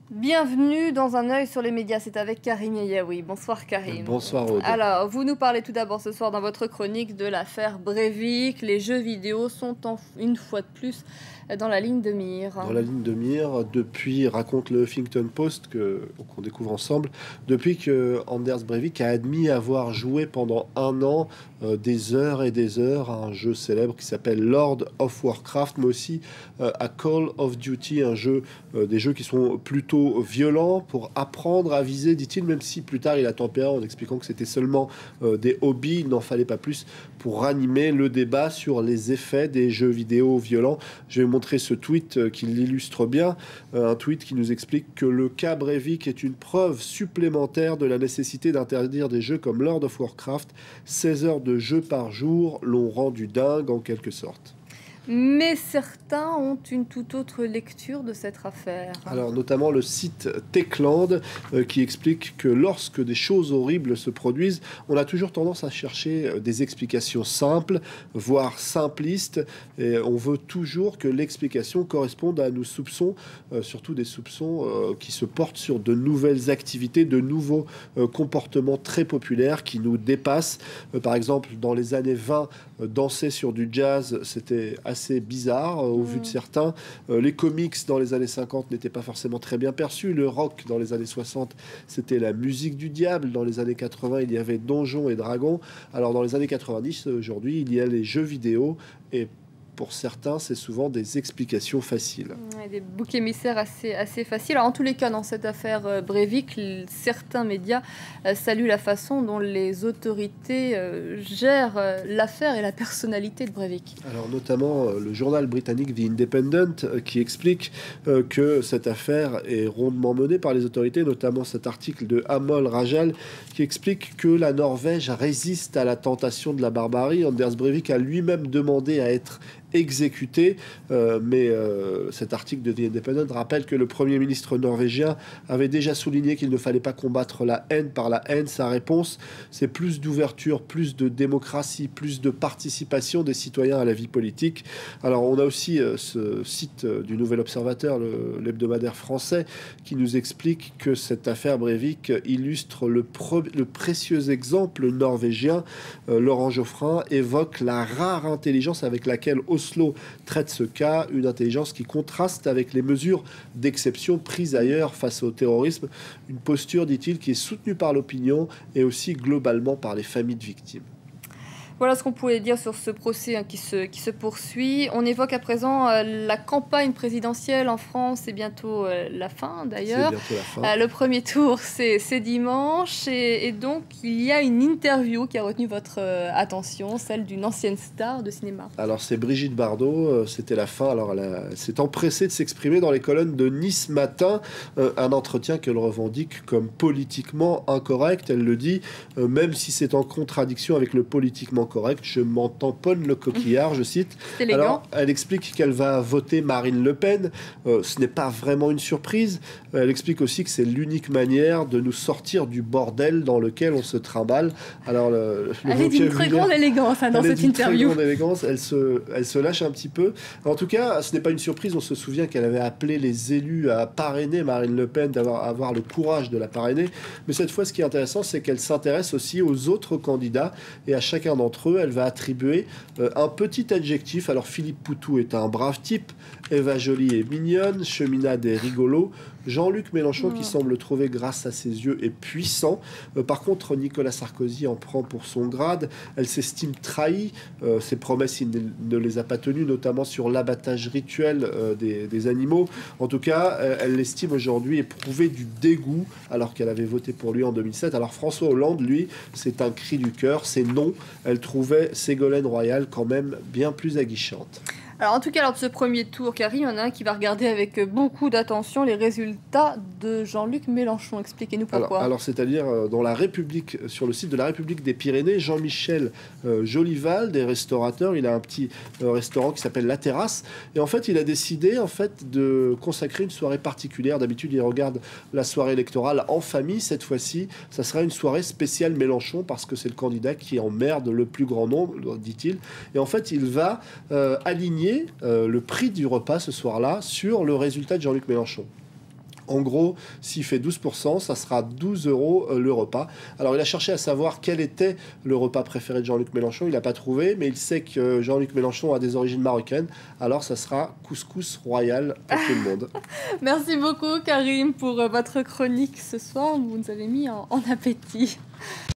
Bienvenue dans Un œil sur les médias, c'est avec Karim Yaoui. Bonsoir Karim. Bonsoir Aude. Alors, vous nous parlez tout d'abord ce soir dans votre chronique de l'affaire Breivik. Les jeux vidéo sont une fois de plus dans la ligne de mire. Dans la ligne de mire, depuis, raconte le Huffington Post qu'on découvre ensemble, depuis que Anders Breivik a admis avoir joué pendant un an des heures et des heures à un jeu célèbre qui s'appelle Lord of Warcraft, mais aussi à Call of Duty, des jeux qui sont plutôt violents pour apprendre à viser, dit-il, même si plus tard il a tempéré en expliquant que c'était seulement des hobbies, il n'en fallait pas plus pour ranimer le débat sur les effets des jeux vidéo violents. Je vais vous montrer ce tweet qui l'illustre bien, un tweet qui nous explique que le cas Breivik est une preuve supplémentaire de la nécessité d'interdire des jeux comme Lord of Warcraft. 16 heures de jeu par jour l'ont rendu dingue en quelque sorte. Mais certains ont une toute autre lecture de cette affaire. Alors notamment le site Techland qui explique que lorsque des choses horribles se produisent, on a toujours tendance à chercher des explications simples, voire simplistes, et on veut toujours que l'explication corresponde à nos soupçons, surtout des soupçons qui se portent sur de nouvelles activités, de nouveaux comportements très populaires qui nous dépassent. Par exemple, dans les années 20, danser sur du jazz, c'était assez bizarre au vu de certains. Les comics dans les années 50 n'étaient pas forcément très bien perçus. Le rock dans les années 60, c'était la musique du diable. Dans les années 80, il y avait Donjons et Dragons. Alors dans les années 90, aujourd'hui, il y a les jeux vidéo et pour certains, c'est souvent des explications faciles. Des boucs émissaires assez faciles. Alors, en tous les cas, dans cette affaire Breivik, certains médias saluent la façon dont les autorités gèrent l'affaire et la personnalité de Breivik. Alors, notamment le journal britannique The Independent qui explique que cette affaire est rondement menée par les autorités, notamment cet article de Amol Rajal qui explique que la Norvège résiste à la tentation de la barbarie. Anders Breivik a lui-même demandé à être exécuté, mais cet article de The Independent rappelle que le Premier ministre norvégien avait déjà souligné qu'il ne fallait pas combattre la haine par la haine. Sa réponse, c'est plus d'ouverture, plus de démocratie, plus de participation des citoyens à la vie politique. Alors on a aussi ce site du Nouvel Observateur, l'hebdomadaire français, qui nous explique que cette affaire Breivik illustre le précieux exemple norvégien. Laurent Geoffrin évoque la rare intelligence avec laquelle Oslo traite ce cas, une intelligence qui contraste avec les mesures d'exception prises ailleurs face au terrorisme. Une posture, dit-il, qui est soutenue par l'opinion et aussi globalement par les familles de victimes. Voilà ce qu'on pouvait dire sur ce procès qui se poursuit. On évoque à présent la campagne présidentielle en France. C'est bientôt la fin d'ailleurs. C'est bientôt la fin. Le premier tour, c'est dimanche. Et donc, il y a une interview qui a retenu votre attention, celle d'une ancienne star de cinéma. Alors, c'est Brigitte Bardot. C'était la fin. Alors, elle s'est empressée de s'exprimer dans les colonnes de Nice Matin. Un entretien qu'elle revendique comme politiquement incorrect. Elle le dit, même si c'est en contradiction avec le politiquement correct, je m'en tamponne le coquillard, je cite. Alors, elle explique qu'elle va voter Marine Le Pen. Ce n'est pas vraiment une surprise. Elle explique aussi que c'est l'unique manière de nous sortir du bordel dans lequel on se trimballe. Alors, elle est d'une très grande élégance dans cette interview. Très grande élégance. Elle se lâche un petit peu. En tout cas, ce n'est pas une surprise. On se souvient qu'elle avait appelé les élus à parrainer Marine Le Pen, avoir le courage de la parrainer. Mais cette fois, ce qui est intéressant, c'est qu'elle s'intéresse aussi aux autres candidats et à chacun d'entre eux, elle va attribuer un petit adjectif. Alors Philippe Poutou est un brave type, Eva Joly est mignonne, Cheminade est rigolo, Jean-Luc Mélenchon, qui semble trouver grâce à ses yeux, est puissant. Par contre, Nicolas Sarkozy en prend pour son grade. Elle s'estime trahie. Ses promesses, il ne les a pas tenues, notamment sur l'abattage rituel des animaux. En tout cas, elle l'estime aujourd'hui éprouver du dégoût, alors qu'elle avait voté pour lui en 2007. Alors François Hollande, lui, c'est un cri du cœur, c'est non. Elle trouvait Ségolène Royal quand même bien plus aguichante. Alors en tout cas, lors de ce premier tour, Carrie, il y en a un qui va regarder avec beaucoup d'attention les résultats de Jean-Luc Mélenchon. Expliquez-nous pourquoi. Alors c'est-à-dire dans la République, sur le site de la République des Pyrénées, Jean-Michel Jolival, des restaurateurs, il a un petit restaurant qui s'appelle La Terrasse, et en fait il a décidé de consacrer une soirée particulière. D'habitude il regarde la soirée électorale en famille. Cette fois-ci, ça sera une soirée spéciale Mélenchon parce que c'est le candidat qui emmerde le plus grand nombre, dit-il. Et en fait il va aligner le prix du repas ce soir-là sur le résultat de Jean-Luc Mélenchon. En gros, s'il fait 12%, ça sera 12 euros le repas. Alors, il a cherché à savoir quel était le repas préféré de Jean-Luc Mélenchon. Il n'a pas trouvé, mais il sait que Jean-Luc Mélenchon a des origines marocaines. Alors, ça sera couscous royal pour tout le monde. Merci beaucoup, Karim, pour votre chronique ce soir. Vous nous avez mis en appétit.